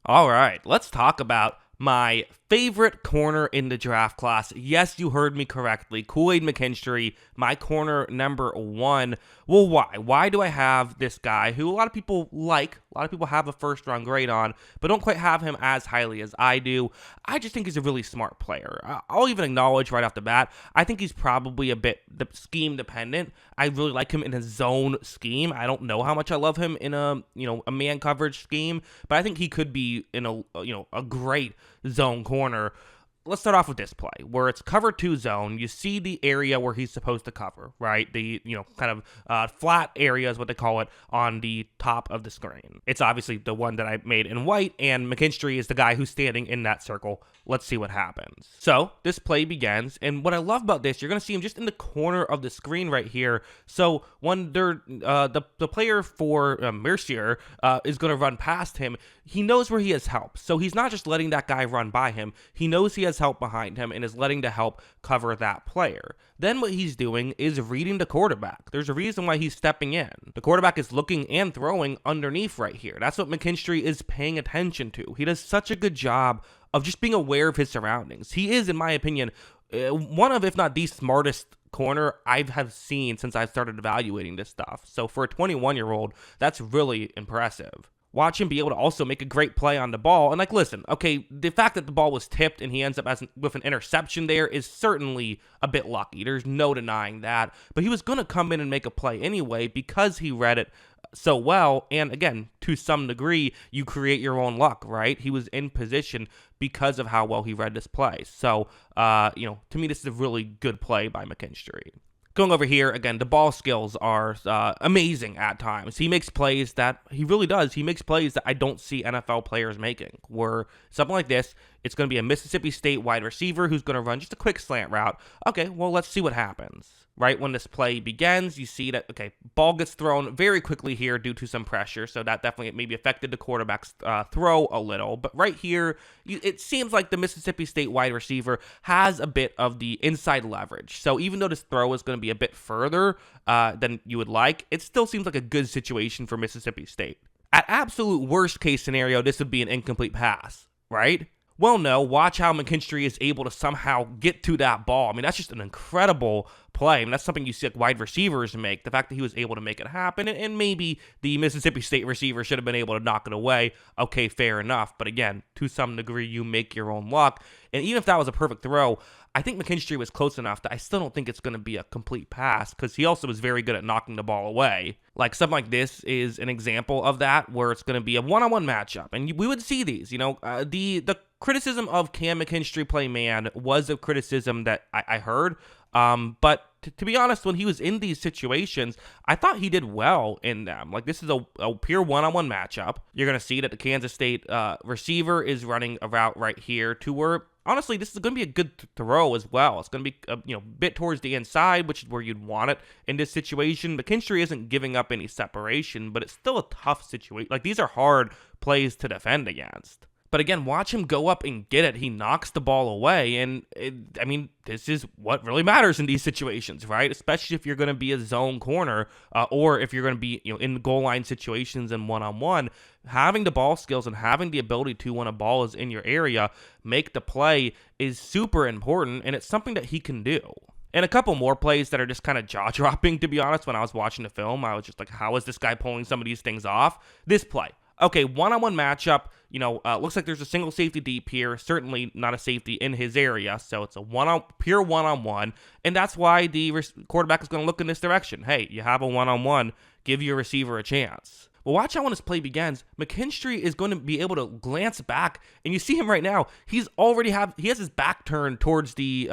All right, let's talk about my favorite corner in the draft class. Yes, you heard me correctly. Kool-Aid McKinstry, my corner number one. Well, why? Why do I have this guy who a lot of people like, a lot of people have a first round grade on, but don't quite have him as highly as I do? I just think he's a really smart player. I'll even acknowledge right off the bat, I think he's probably a bit scheme dependent. I really like him in a zone scheme. I don't know how much I love him in a man coverage scheme, but I think he could be in a great zone corner. Let's start off with this play where it's cover two zone. You see the area where he's supposed to cover, right? The, kind of flat area is what they call it on the top of the screen. It's obviously the one that I made in white, and McKinstry is the guy who's standing in that circle. Let's see what happens. So this play begins, and what I love about this, you're going to see him just in the corner of the screen right here. So when they're, the player for Mercier is going to run past him, he knows where he has help. So he's not just letting that guy run by him. He knows he has help behind him and is letting the help cover that player. Then what he's doing is reading the quarterback. There's a reason why he's stepping in. The quarterback is looking and throwing underneath right here. That's what McKinstry is paying attention to. He does such a good job of just being aware of his surroundings. He is, in my opinion, one of, if not the smartest corner I have seen since I've started evaluating this stuff. So for a 21-year-old, that's really impressive. Watch him be able to also make a great play on the ball. And listen, okay, the fact that the ball was tipped and he ends up with an interception there is certainly a bit lucky. There's no denying that. But he was going to come in and make a play anyway because he read it so well. And again, to some degree, you create your own luck, right? He was in position because of how well he read this play. So, to me, this is a really good play by McKinstry. Going over here, again, the ball skills are amazing at times. He makes plays that, he really does, he makes plays that I don't see NFL players making. Where something like this, it's going to be a Mississippi State wide receiver who's going to run just a quick slant route. Okay, well, let's see what happens. Right when this play begins, you see that, okay, ball gets thrown very quickly here due to some pressure, so that definitely maybe affected the quarterback's throw a little. But right here, it seems like the Mississippi State wide receiver has a bit of the inside leverage. So even though this throw is going to be a bit further than you would like, it still seems like a good situation for Mississippi State. At absolute worst case scenario, this would be an incomplete pass, right? Well, no, watch how McKinstry is able to somehow get to that ball. I mean, that's just an incredible play. I mean, that's something you see like wide receivers make. The fact that he was able to make it happen, and maybe the Mississippi State receiver should have been able to knock it away. Okay, fair enough. But again, to some degree, you make your own luck. And even if that was a perfect throw, I think McKinstry was close enough that I still don't think it's going to be a complete pass because he also was very good at knocking the ball away. Like something like this is an example of that where it's going to be a one-on-one matchup. And we would see these, the criticism of can McKinstry play man was a criticism that I heard. But to be honest, when he was in these situations, I thought he did well in them. Like this is a pure one-on-one matchup. You're going to see that the Kansas State receiver is running a route right here to where, honestly, this is going to be a good throw as well. It's going to be a bit towards the inside, which is where you'd want it in this situation. McKinstry isn't giving up any separation, but it's still a tough situation. Like these are hard plays to defend against. But again, watch him go up and get it. He knocks the ball away. And this is what really matters in these situations, right? Especially if you're going to be a zone corner or if you're going to be in goal line situations and one-on-one. Having the ball skills and having the ability to, when a ball is in your area, make the play is super important. And it's something that he can do. And a couple more plays that are just kind of jaw-dropping, to be honest. When I was watching the film, I was just like, how is this guy pulling some of these things off? This play. Okay, one-on-one matchup, looks like there's a single safety deep here, certainly not a safety in his area, so it's a pure one-on-one, and that's why the quarterback is going to look in this direction. Hey, you have a one-on-one, give your receiver a chance. Well, watch how when this play begins, McKinstry is going to be able to glance back, and you see him right now. He has his back turned towards the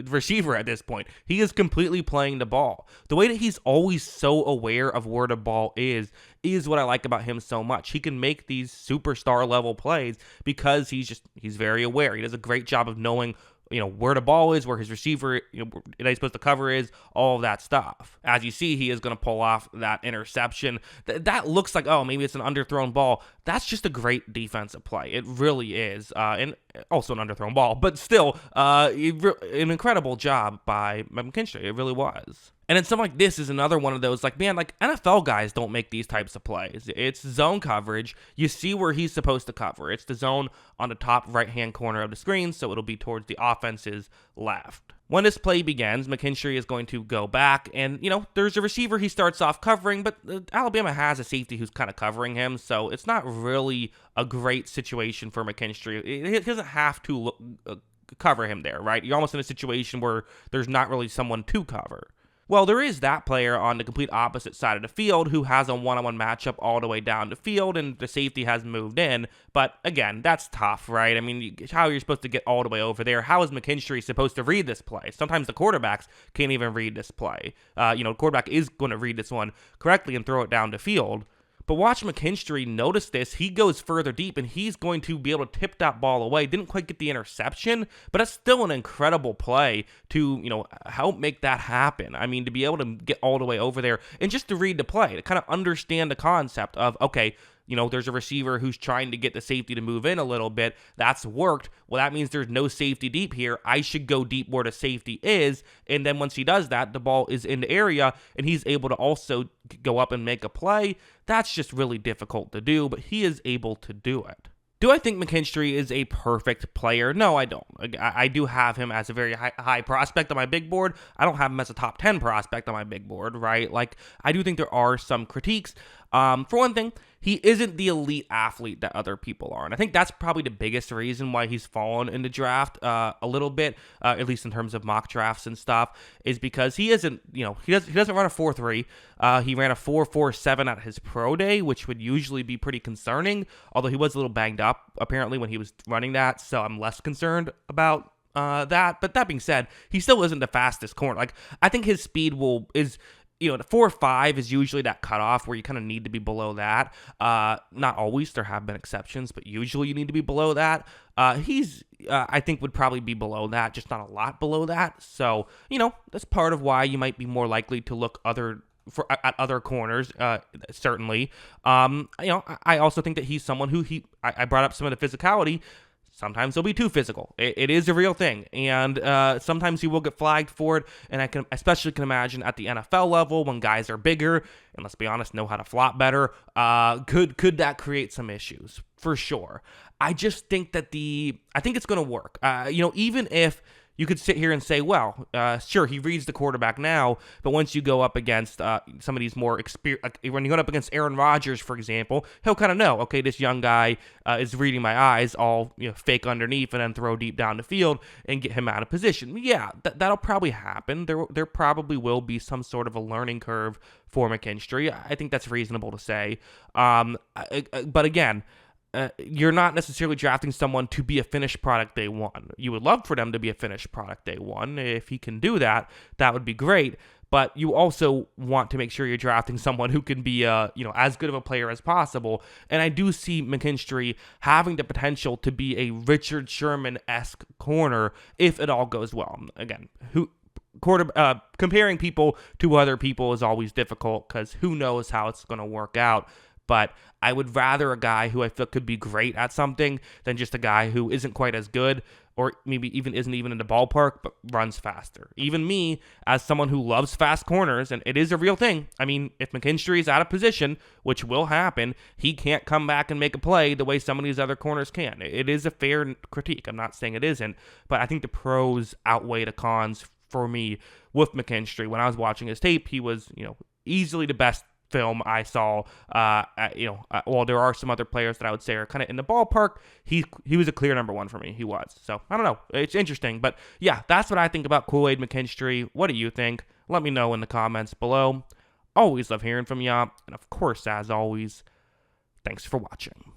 receiver at this point. He is completely playing the ball. The way that he's always so aware of where the ball is what I like about him so much. He can make these superstar level plays because he's very aware. He does a great job of knowing where the ball is, where his receiver, that he's supposed to cover is, all of that stuff. As you see, he is going to pull off that interception. That looks like, oh, maybe it's an underthrown ball. That's just a great defensive play. It really is. And also an underthrown ball, but still, an incredible job by McKinstry. It really was. And then something like this is another one of those, like, man, like NFL guys don't make these types of plays. It's zone coverage. You see where he's supposed to cover. It's the zone on the top right-hand corner of the screen, so it'll be towards the offense's left. When this play begins, McKinstry is going to go back, and, there's a receiver he starts off covering, but Alabama has a safety who's kind of covering him, so it's not really a great situation for McKinstry. He doesn't have to cover him there, right? You're almost in a situation where there's not really someone to cover. Well, there is that player on the complete opposite side of the field who has a one-on-one matchup all the way down the field, and the safety has moved in. But again, that's tough, right? I mean, how are you supposed to get all the way over there? How is McKinstry supposed to read this play? Sometimes the quarterbacks can't even read this play. The quarterback is going to read this one correctly and throw it down the field. But watch McKinstry notice this. He goes further deep, and he's going to be able to tip that ball away. Didn't quite get the interception, but that's still an incredible play to, help make that happen. I mean, to be able to get all the way over there and just to read the play, to kind of understand the concept of, okay, there's a receiver who's trying to get the safety to move in a little bit. That's worked. Well, that means there's no safety deep here. I should go deep where the safety is. And then once he does that, the ball is in the area, and he's able to also go up and make a play. That's just really difficult to do, but he is able to do it. Do I think McKinstry is a perfect player? No, I don't. I do have him as a very high prospect on my big board. I don't have him as a top 10 prospect on my big board, right? Like, I do think there are some critiques. For one thing, he isn't the elite athlete that other people are. And I think that's probably the biggest reason why he's fallen in the draft a little bit, at least in terms of mock drafts and stuff, is because he isn't, he doesn't run a 4.3. He ran a 4.47 at his pro day, which would usually be pretty concerning, although he was a little banged up apparently when he was running that, so I'm less concerned about that. But that being said, he still isn't the fastest corner. Like, I think his speed is the 4.5 is usually that cutoff where you kind of need to be below that. Not always, there have been exceptions, but usually you need to be below that. He's, I think, would probably be below that, just not a lot below that. So, that's part of why you might be more likely to look at other corners, certainly. I also think that he's someone who I brought up some of the physicality. Sometimes he'll be too physical. It is a real thing, and sometimes he will get flagged for it, and I can especially imagine at the NFL level when guys are bigger, and let's be honest, know how to flop better, could that create some issues? For sure. I just think that I think it's going to work. Even if you could sit here and say, well, sure, he reads the quarterback now, but once you go up against some of these more when you go up against Aaron Rodgers, for example, he'll kind of know, okay, this young guy is reading my eyes, I'll fake underneath and then throw deep down the field and get him out of position. Yeah, that'll probably happen. There probably will be some sort of a learning curve for McKinstry. I think that's reasonable to say. But again, you're not necessarily drafting someone to be a finished product day one. You would love for them to be a finished product day one. If he can do that, that would be great. But you also want to make sure you're drafting someone who can be as good of a player as possible. And I do see McKinstry having the potential to be a Richard Sherman-esque corner if it all goes well. Again, comparing people to other people is always difficult because who knows how it's going to work out. But I would rather a guy who I feel could be great at something than just a guy who isn't quite as good or maybe isn't even in the ballpark but runs faster. Even me, as someone who loves fast corners, and it is a real thing. I mean, if McKinstry is out of position, which will happen, he can't come back and make a play the way some of these other corners can. It is a fair critique. I'm not saying it isn't, but I think the pros outweigh the cons for me with McKinstry. When I was watching his tape, he was, easily the best film I saw. While there are some other players that I would say are kind of in the ballpark, he was a clear number one for me. He was. So I don't know. It's interesting, but yeah, that's what I think about Kool-Aid McKinstry. What do you think? Let me know in the comments below. Always love hearing from y'all, and of course, as always, thanks for watching.